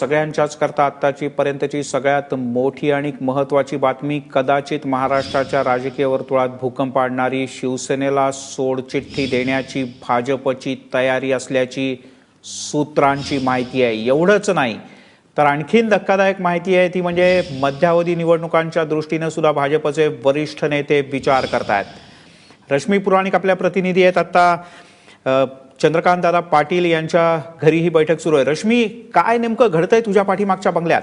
सगळ्यांच्याच करता आत्ताची पर्यंतची सगळ्यात मोठी आणि महत्त्वाची बातमी, कदाचित महाराष्ट्राच्या राजकीय वर्तुळात भूकंप आणणारी शिवसेनेला सोडचिठ्ठी देण्याची भाजपची तयारी असल्याची सूत्रांची माहिती आहे। एवढंच नाही तर आणखीन धक्कादायक माहिती आहे ती म्हणजे मध्यावधी निवडणुकांच्या दृष्टीने सुद्धा भाजपचे वरिष्ठ नेते विचार करतायत। रश्मी पुराणिक आपल्या प्रतिनिधी आहेत। आता चंद्रकांत दादा पाटील यांच्या घरी ही बैठक सुरू आहे। रश्मी, काय नेमकं घडतंय तुझ्या पाठीमागच्या बंगल्यात?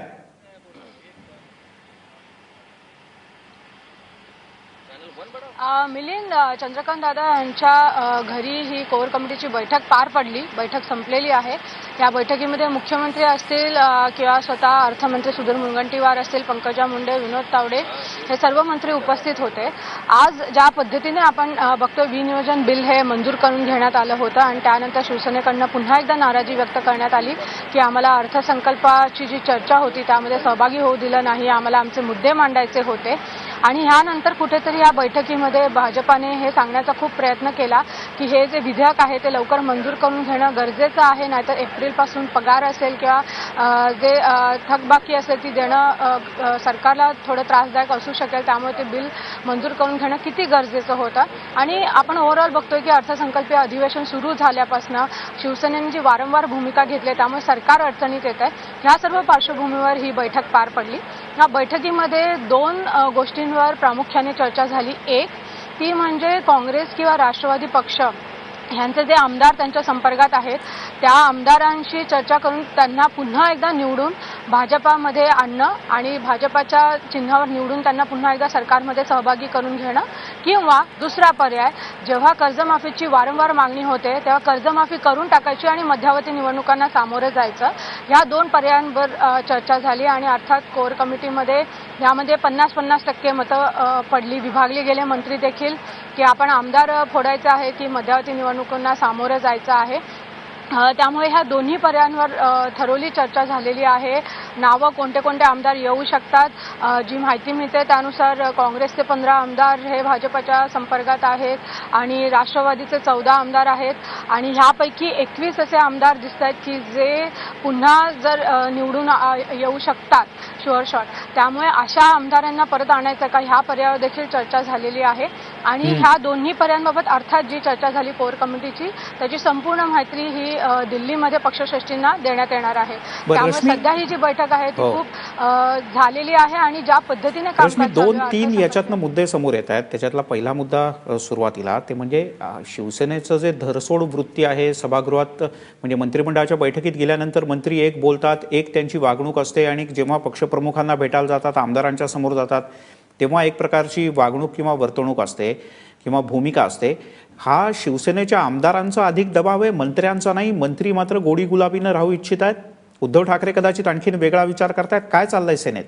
मिलिंद, चंद्रकांत दादा यांच्या घरी ही कोर कमिटीची बैठक पार पडली। बैठक संपलेली आहे। या बैठकीमध्ये मुख्यमंत्री असतील किंवा स्वतः अर्थमंत्री सुधीर मुनगंटीवार असतील, पंकजा मुंडे, विनोद तावडे हे सर्व मंत्री उपस्थित होते। आज ज्या पद्धतीने आपण बघतो, विनियोजन बिल हे मंजूर करून घेण्यात आलं होतं आणि त्यानंतर शिवसेनेकडनं पुन्हा एकदा नाराजी व्यक्त करण्यात आली की आम्हाला अर्थसंकल्पाची जी चर्चा होती त्यामध्ये सहभागी होऊ दिलं नाही, आम्हाला आमचे मुद्दे मांडायचे होते। आणि ह्यानंतर कुठेतरी या बैठकीमध्ये भाजपाने हे सांगण्याचा खूप प्रयत्न केला की हे जे विधेयक आहे ते लवकर मंजूर करून घेणं गरजेचं आहे, नाहीतर एप्रिलपासून पगार असेल किंवा जे थकबाकी असेल ती देणं सरकारला थोडं त्रासदायक असू शकेल, त्यामुळे ते बिल मंजूर करून घेणं किती गरजेचं होतं। आणि आपण ओव्हरऑल बघतोय की अर्थसंकल्पीय अधिवेशन सुरू झाल्यापासून शिवसेनेने जी वारंवार भूमिका घेतली त्यामुळे सरकार अडचणीत येत आहे। ह्या सर्व पार्श्वभूमीवर ही बैठक पार पडली। या बैठकीमध्ये दोन गोष्टींवर प्रामुख्याने चर्चा झाली। एक ती म्हणजे काँग्रेस किंवा राष्ट्रवादी पक्ष यांचे जे आमदार त्यांच्या संपर्कात आहेत त्या आमदारांशी चर्चा करून त्यांना पुन्हा एकदा निवडून भाजपामध्ये आणणं आणि भाजपाच्या चिन्हावर निवडून त्यांना पुन्हा एकदा सरकारमध्ये सहभागी करून घेणं, किंवा दुसरा पर्याय जेव्हा कर्जमाफीची वारंवार मागणी होते तेव्हा कर्जमाफी करून टाकायची आणि मध्यावधी निवडणुकांना सामोरे जायचं। या दोन पर्यायांवर चर्चा झाली आणि अर्थात कोर कमिटीमध्ये यामध्ये 50-50% मतं पडली। विभागले गेले मंत्री देखील की आपण आमदार फोडायचे आहे की मध्यावधी निवडणुकांना सामोरे जायचं आहे। त्यामुळे ह्या दोन्ही पर्यायांवर थरोली चर्चा झालेली आहे। नावं कोणते कोणते आमदार येऊ शकतात, जी माहिती मिळते त्यानुसार काँग्रेसचे 15 आमदार हे भाजपच्या संपर्कात आहेत आणि राष्ट्रवादीचे 14 आमदार आहेत आणि ह्यापैकी 21 असे आमदार दिसत आहेत की जे पुन्हा जर निवडून येऊ शकतात शुअर शॉट। त्यामुळे अशा आमदारांना परत आणायचं का, ह्या पर्यायावर देखील चर्चा झालेली आहे। आणि ह्या दोन्ही पर्यायांबाबत अर्थात जी चर्चा झाली कोर कमिटीची त्याची संपूर्ण माहिती ही दिल्लीमध्ये पक्षश्रेष्ठींना देण्यात येणार आहे। त्यामुळे सध्या ही जी बैठक आहे ती खूप झालेली आहे आणि ज्या पद्धतीने कामकाज 2-3 याच्यातनं मुद्दे समोर येत आहेत। त्याच्यातला पहिला मुद्दा सुरुवातीला ते म्हणजे शिवसेनेचं जे धरसोड वृत्ती आहे सभागृहात, म्हणजे मंत्रिमंडळाच्या बैठकीत गेल्यानंतर मंत्री एक बोलतात, एक त्यांची वागणूक असते आणि जेव्हा पक्षप्रमुखांना भेटायला जातात, आमदारांच्या समोर जातात तेव्हा एक प्रकारची वागणूक किंवा वर्तणूक असते किंवा भूमिका असते। हा शिवसेनेच्या आमदारांचा अधिक दबाव आहे, मंत्र्यांचा नाही। मंत्री मात्र गोडी गुलाबीनं राहू इच्छित आहेत। उद्धव ठाकरे कदाचित आणखीन वेगळा विचार करतायत। काय चाललंय सेनेत?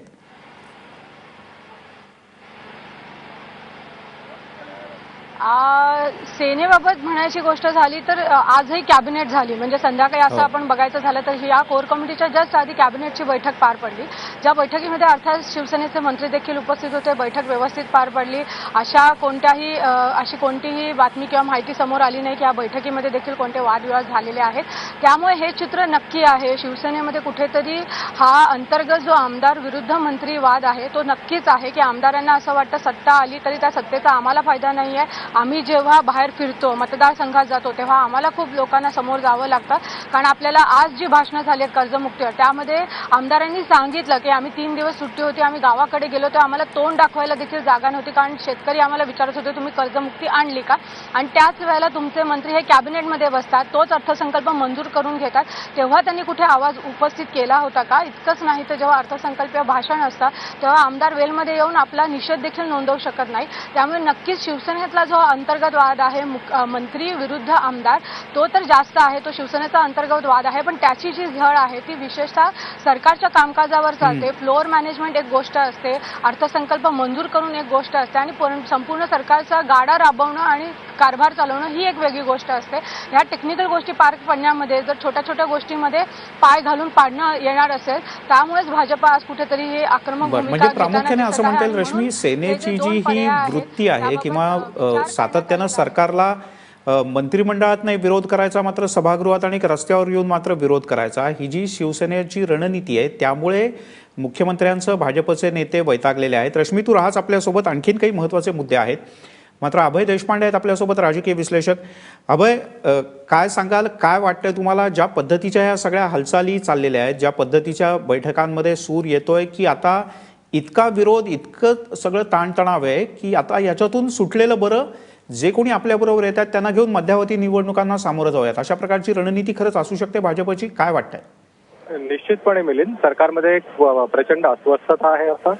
सेनेबाबत म्हणायची गोष्ट झाली तर आजही कॅबिनेट झाली, म्हणजे संध्याकाळी असं आपण बघायचं झालं तर या कोर कमिटीच्या जस्ट आधी कॅबिनेटची बैठक पार पडली, ज्या बैठकीमध्ये अर्थात शिवसेनेचे मंत्री देखील उपस्थित होते। बैठक व्यवस्थित पार पडली। अशी कोणतीही बातमी किंवा माहिती समोर आली नाही की या बैठकीमध्ये देखील कोणते वादविवाद झालेले आहेत। त्यामुळे हे चित्र नक्की आहे, शिवसेनेमध्ये कुठेतरी हा अंतर्गत जो आमदार विरुद्ध मंत्री वाद आहे तो नक्कीच आहे की आमदारांना असं वाटतं सत्ता आली तरी त्या सत्तेचा आम्हाला फायदा नाही आहे। आम्ही जेव्हा बाहेर फिरतो, मतदारसंघात जातो तेव्हा आम्हाला खूप लोकांना समोर जावं लागतं, कारण आपल्याला आज जी भाषणं झाली आहेत कर्जमुक्तीवर त्यामध्ये आमदारांनी सांगितलं की आम्ही 3 दिवस सुट्टी होती, आम्ही गावाकडे गेलो तर आम्हाला तोंड दाखवायला देखील जागा नव्हती, कारण शेतकरी आम्हाला विचारत होते तुम्ही कर्जमुक्ती आणली का। आणि त्याच वेळेला तुमचे मंत्री हे कॅबिनेटमध्ये बसतात, तोच अर्थसंकल्प मंजूर करून घेतात, तेव्हा त्यांनी कुठे आवाज उपस्थित केला होता का? इतकंच नाही तर जेव्हा अर्थसंकल्पीय भाषण असतं तेव्हा आमदार वेलमध्ये येऊन आपला निषेध देखील नोंदवू शकत नाही। त्यामुळे नक्कीच शिवसेनेतला जो अंतर्गत वाद आहे मंत्री विरुद्ध आमदार तो तर जास्त आहे, तो शिवसेनेचा अंतर्गत वाद आहे, पण त्याची जी झळ आहे ती विशेषतः सरकारच्या कामकाजावर चालते। फ्लोअर मॅनेजमेंट एक गोष्ट असते, अर्थसंकल्प मंजूर करून एक गोष्ट असते आणि संपूर्ण सरकारचा गाडा राबवणं आणि कारभार चालवणं ही एक वेगळी गोष्ट असते। ह्या टेक्निकल गोष्टी पार पडण्यामध्ये जर छोट्या छोट्या गोष्टींमध्ये पाय घालून पाडणं येणार असेल, त्यामुळेच भाजप आज कुठेतरी हे आक्रमक भूमिका म्हणजे प्रामुख्याने असं म्हणता येईल रश्मी, सेनेची जी ही वृत्ती आहे किंवा सातत्यानं सरकारला मंत्रिमंडळात नाही विरोध करायचा, मात्र सभागृहात आणि रस्त्यावर येऊन मात्र विरोध करायचा, ही जी शिवसेनेची रणनीती आहे त्यामुळे मुख्यमंत्र्यांचं भाजपचे नेते वैतागलेले आहेत. रश्मी, तू राहाच आपल्यासोबत, आणखीन काही महत्त्वाचे मुद्दे आहेत. मात्र अभय देशपांडे आहेत आपल्यासोबत, राजकीय विश्लेषक. अभय, काय सांगाल, काय वाटतंय तुम्हाला ज्या पद्धतीच्या ह्या सगळ्या हालचाली चाललेल्या आहेत, ज्या पद्धतीच्या बैठकांमध्ये सूर येतोय की आता इतका विरोध, इतकं सगळं ताणतणाव आहे की आता याच्यातून सुटलेलं बरं, जे कोणी आपल्याबरोबर येतात त्यांना घेऊन मध्यावधी निवडणुकांना सामोरं जाऊयात, अशा प्रकारची रणनीती खरंच असू शकते भाजपची? काय वाटतंय? निश्चितपणे मिलिंद, सरकारमध्ये एक प्रचंड अस्वस्थता आहे. असं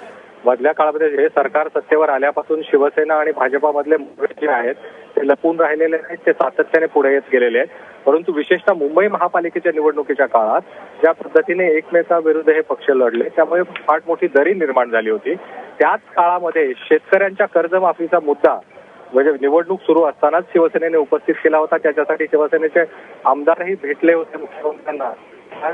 मधल्या काळामध्ये हे सरकार सत्तेवर आल्यापासून शिवसेना आणि भाजपामधले जे आहेत ते लपून राहिलेले आहेत, ते सातत्याने पुढे येत गेलेले आहेत. परंतु विशेषतः मुंबई महापालिकेच्या निवडणुकीच्या काळात ज्या पद्धतीने एकमेकाविरुद्ध हे पक्ष लढले त्यामुळे फार मोठी दरी निर्माण झाली होती. त्याच काळामध्ये शेतकऱ्यांच्या कर्जमाफीचा मुद्दा म्हणजे निवडणूक सुरू असतानाच शिवसेनेने उपस्थित केला होता. त्याच्यासाठी शिवसेनेचे आमदारही भेटले होते मुख्यमंत्र्यांना,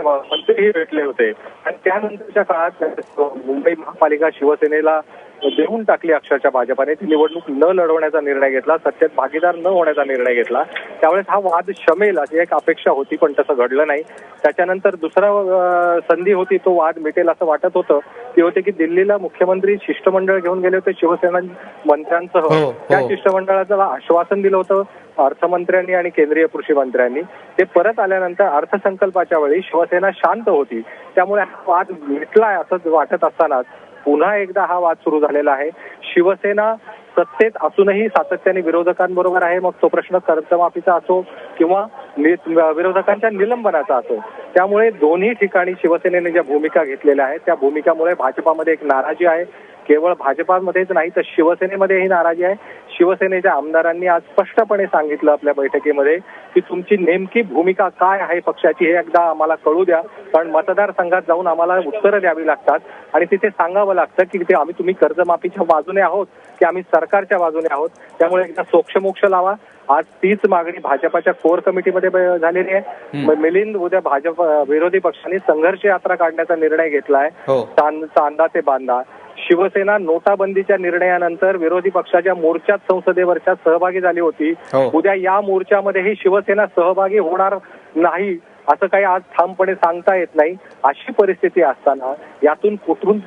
मंत्रीही भेटले होते आणि त्यानंतरच्या काळात मुंबई महापालिका शिवसेनेला देऊन टाकली. अक्षरशः भाजपाने ती निवडणूक न लढवण्याचा निर्णय घेतला, सत्तेत भागीदार न होण्याचा निर्णय घेतला. त्यावेळेस हा वाद शमेल अशी एक अपेक्षा होती, पण तसं घडलं नाही. त्याच्यानंतर दुसरा संधी होती, तो वाद मिटेल असं वाटत होतं. ती होते की दिल्लीला मुख्यमंत्री शिष्टमंडळ घेऊन गेले होते शिवसेना मंत्र्यांसह. त्या शिष्टमंडळाचं आश्वासन दिलं होतं अर्थमंत्र्यांनी आणि केंद्रीय कृषी मंत्र्यांनी. ते परत आल्यानंतर अर्थसंकल्पाच्या वेळी शिवसेना शांत होती, त्यामुळे हा वाद मिटलाय असं वाटत असतानाच पुन्हा एकदा हा वाद सुरू झालेला आहे. शिवसेना सत्तेत असूनही सातत्याने विरोधकांबरोबर आहे, मग तो प्रश्न कर्जमाफीचा असो किंवा विरोधकांच्या निलंबनाचा असो. त्यामुळे दोन्ही ठिकाणी शिवसेनेने ज्या भूमिका घेतलेल्या आहेत त्या भूमिकामुळे भाजपामध्ये एक नाराजी आहे. केवळ भाजपामध्येच नाही तर शिवसेनेमध्येही नाराजी आहे. शिवसेनेच्या आमदारांनी आज स्पष्टपणे सांगितलं आपल्या बैठकीमध्ये की तुमची नेमकी भूमिका काय आहे पक्षाची हे एकदा आम्हाला कळू द्या, कारण मतदारसंघात जाऊन आम्हाला उत्तरं द्यावी लागतात आणि तिथे सांगावं लागतं की ते तुम्ही कर्जमाफीच्या बाजूने आहोत की आम्ही सरकारच्या बाजूने आहोत. त्यामुळे एकदा सोक्षमोक्ष लावा. आज तीच मागणी भाजपाच्या कोर कमिटीमध्ये झालेली आहे. मिलिंद, उद्या भाजप विरोधी पक्षांनी संघर्ष यात्रा काढण्याचा निर्णय घेतला आहे, चांदा ते बांदा. शिवसेना नोटाबंदीच्या निर्णयानंतर विरोधी पक्षाच्या मोर्चात संसदेवरच्या सहभागी झाली होती. उद्या या मोर्चामध्येही शिवसेना सहभागी होणार नाही असं काही आज ठामपणे सांगता येत नाही. अशी परिस्थिती असताना यातून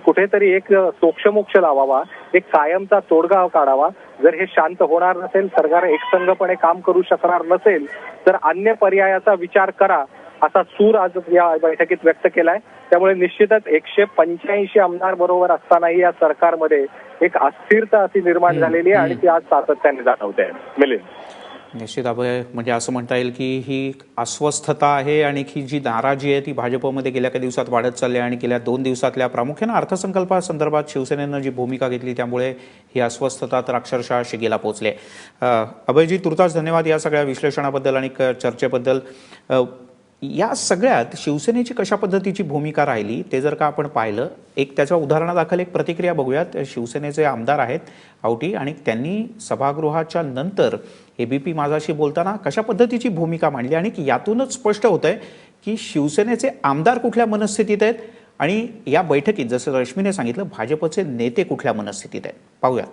कुठेतरी एक सोक्षमोक्ष लावावा, एक कायमचा तोडगा काढावा. जर हे शांत होणार नसेल, सरकार एकसंघपणे काम करू शकणार नसेल, तर अन्य पर्यायाचा विचार करा असा सूर आज या बैठकीत व्यक्त केलाय. त्यामुळे निश्चितच 185 आमदार बरोबर असतानाही या सरकारमध्ये एक अस्थिरता अशी निर्माण झालेली आहे आणि ती आज सातत्याने जाणवते. मिलिंद, निश्चित अभय, म्हणजे असं म्हणता येईल की ही अस्वस्थता आहे आणि ही जी नाराजी आहे ती भाजपमध्ये गेल्या काही दिवसात वाढत चालली आहे आणि गेल्या 2 दिवसातल्या प्रामुख्यानं अर्थसंकल्पासंदर्भात शिवसेनेनं जी भूमिका घेतली त्यामुळे ही अस्वस्थता तर अक्षरशः शिगेला पोहोचली. अभयजी, तुर्तास धन्यवाद या सगळ्या विश्लेषणाबद्दल आणि चर्चेबद्दल. या सगळ्यात शिवसेनेची कशा पद्धतीची भूमिका राहिली ते जर का आपण पाहिलं, एक त्याच्या उदाहरणादाखल एक प्रतिक्रिया बघूयात. शिवसेनेचे आमदार आहेत आवटी आणि त्यांनी सभागृहाच्या नंतर एबीपी माझाशी बोलताना कशा पद्धतीची भूमिका मांडली आणि यातूनच स्पष्ट होतंय की शिवसेनेचे आमदार कुठल्या मनस्थितीत आहेत आणि या बैठकीत जसं रश्मीने सांगितलं भाजपचे नेते कुठल्या मनस्थितीत आहेत. पाहूया.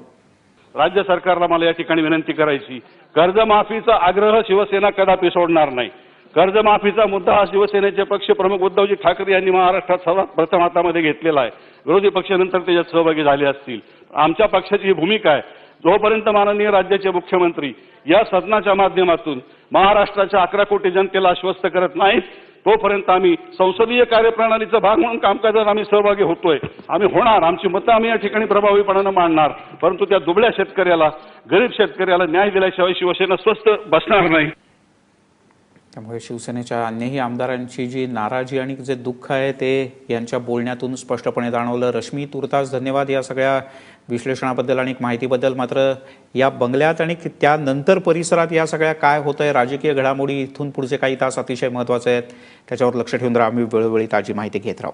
राज्य सरकारला मला या ठिकाणी विनंती करायची, कर्जमाफीचा आग्रह शिवसेना कदापि सोडणार नाही. कर्जमाफीचा मुद्दा हा शिवसेनेचे पक्षप्रमुख उद्धवजी ठाकरे यांनी महाराष्ट्रात सर्वात प्रथम हातामध्ये घेतलेला आहे. विरोधी पक्षानंतर त्याच्यात सहभागी झाले असतील. आमच्या पक्षाची ही भूमिका आहे, जोपर्यंत माननीय राज्याचे मुख्यमंत्री या सदनाच्या माध्यमातून महाराष्ट्राच्या 11 कोटी जनतेला आश्वस्त करत नाहीत तोपर्यंत आम्ही संसदीय कार्यप्रणालीचा भाग म्हणून कामकाजात आम्ही सहभागी होतोय. आम्ही होणार, आमची मतं आम्ही या ठिकाणी प्रभावीपणानं मांडणार, परंतु त्या दुबळ्या शेतकऱ्याला, गरीब शेतकऱ्याला न्याय दिल्याशिवाय शिवसेना स्वस्थ बसणार नाही. त्यामुळे शिवसेनेच्या अन्यही आमदारांची जी नाराजी आणि जे दुःख आहे ते यांच्या बोलण्यातून स्पष्टपणे जाणवलं. रश्मी, तुर्तास धन्यवाद या सगळ्या विश्लेषणाबद्दल आणि माहितीबद्दल. मात्र या बंगल्यात आणि त्यानंतर परिसरात या सगळ्या काय होतंय, राजकीय घडामोडी इथून पुढचे काही तास अतिशय महत्त्वाचे आहेत, त्याच्यावर लक्ष ठेवून आम्ही वेळोवेळी ताजी माहिती घेत राहू.